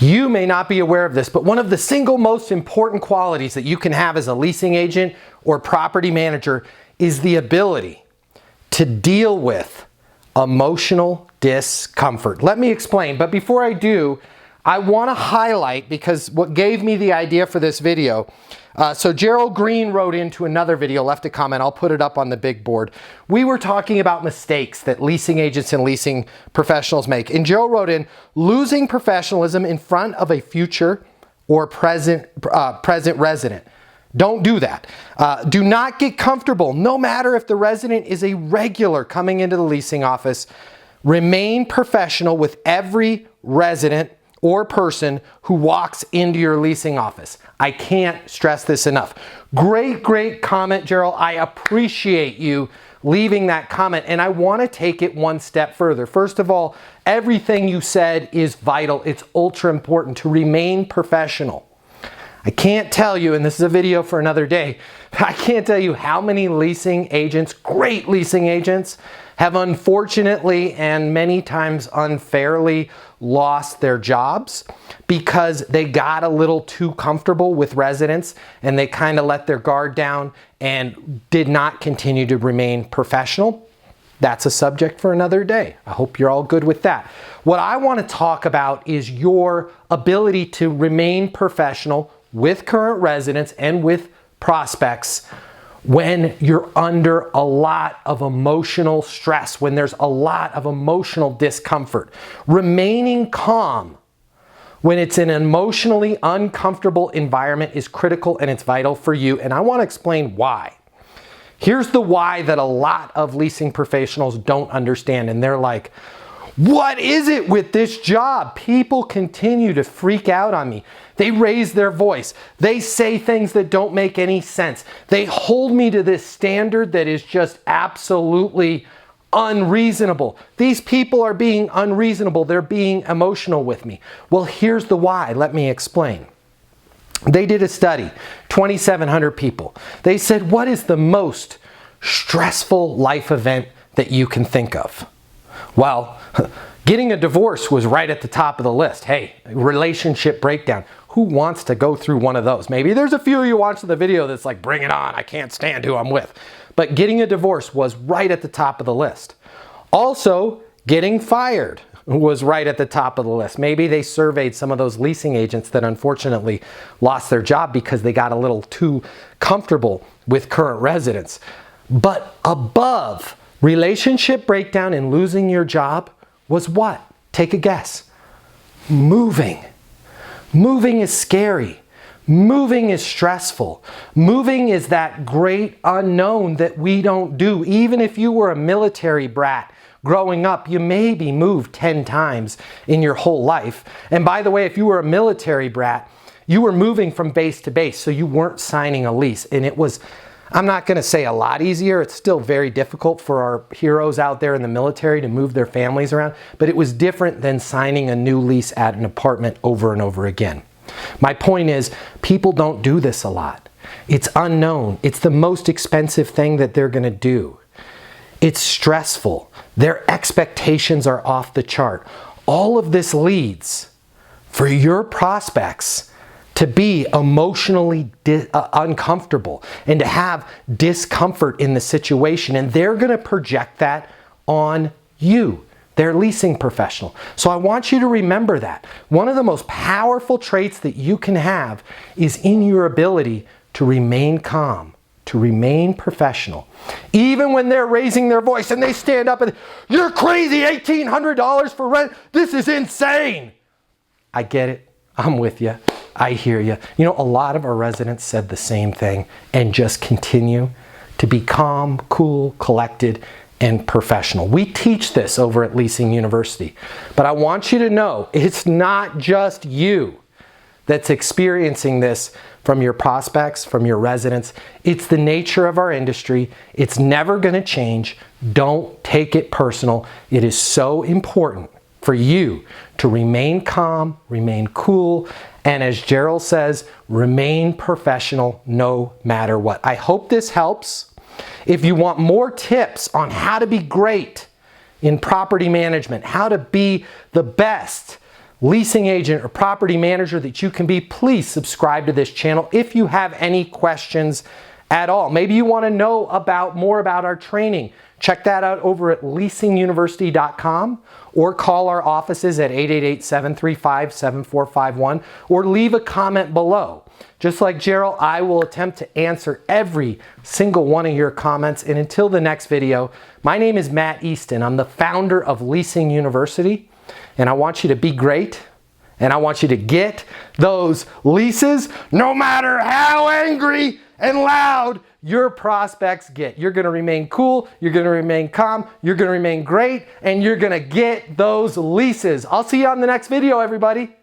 You may not be aware of this, but one of the single most important qualities that you can have as a leasing agent or property manager is the ability to deal with emotional discomfort. Let me explain, but before I do, I want to highlight, because what gave me the idea for this video, so Gerald Green wrote into another video, left a comment, I'll put it up on the big board. We were talking about mistakes that leasing agents and leasing professionals make. And Gerald wrote in, losing professionalism in front of a future or present resident. Don't do that. Do not get comfortable, no matter if the resident is a regular coming into the leasing office. Remain professional with every resident or person who walks into your leasing office. I can't stress this enough. Great comment, Gerald. I appreciate you leaving that comment, and I want to take it one step further. First of all, everything you said is vital. It's ultra important to remain professional. I can't tell you, and this is a video for another day, I can't tell you how many leasing agents, great leasing agents, have unfortunately and many times unfairly lost their jobs because they got a little too comfortable with residents and they kind of let their guard down and did not continue to remain professional. That's a subject for another day. I hope you're all good with that. What I want to talk about is your ability to remain professional with current residents and with prospects when you're under a lot of emotional stress, when there's a lot of emotional discomfort. Remaining calm when it's an emotionally uncomfortable environment is critical, and it's vital for you. And I want to explain why. Here's the why that a lot of leasing professionals don't understand. And they're like, what is it with this job? People continue to freak out on me. They raise their voice. They say things that don't make any sense. They hold me to this standard that is just absolutely unreasonable. These people are being unreasonable. They're being emotional with me. Well, here's the why. Let me explain. They did a study, 2,700 people. They said, what is the most stressful life event that you can think of? Well, getting a divorce was right at the top of the list. Hey, relationship breakdown. Who wants to go through one of those? Maybe there's a few of you watching the video that's like, bring it on, I can't stand who I'm with. But getting a divorce was right at the top of the list. Also, getting fired was right at the top of the list. Maybe they surveyed some of those leasing agents that unfortunately lost their job because they got a little too comfortable with current residents. But above relationship breakdown and losing your job was what? Take a guess. Moving. Moving is scary. Moving is stressful. Moving is that great unknown that we don't do. Even if you were a military brat growing up, you maybe moved 10 times in your whole life. And by the way, if you were a military brat, you were moving from base to base, so you weren't signing a lease. And it was, I'm not going to say a lot easier. It's still very difficult for our heroes out there in the military to move their families around, but it was different than signing a new lease at an apartment over and over again. My point is, people don't do this a lot. It's unknown. It's the most expensive thing that they're going to do. It's stressful. Their expectations are off the chart. All of this leads for your prospects to be emotionally uncomfortable and to have discomfort in the situation. And they're going to project that on you, their leasing professional. So I want you to remember that. One of the most powerful traits that you can have is in your ability to remain calm, to remain professional. Even when they're raising their voice and they stand up and, you're crazy, $1,800 for rent. This is insane. I get it. I'm with you. I hear you. You know, a lot of our residents said the same thing and just continue to be calm, cool, collected, and professional. We teach this over at Leasing University, but I want you to know it's not just you that's experiencing this from your prospects, from your residents. It's the nature of our industry. It's never going to change. Don't take it personal. It is so important for you to remain calm, remain cool, and as Gerald says, remain professional no matter what. I hope this helps. If you want more tips on how to be great in property management, how to be the best leasing agent or property manager that you can be, please subscribe to this channel if you have any questions at all. Maybe you want to know more about our training. Check that out over at leasinguniversity.com or call our offices at 888-735-7451 or leave a comment below. Just like Gerald, I will attempt to answer every single one of your comments. And until the next video, my name is Matt Easton. I'm the founder of Leasing University, and I want you to be great, and I want you to get those leases no matter how angry and loud your prospects get. You're going to remain cool, you're going to remain calm, you're going to remain great, and you're going to get those leases. I'll see you on the next video, everybody.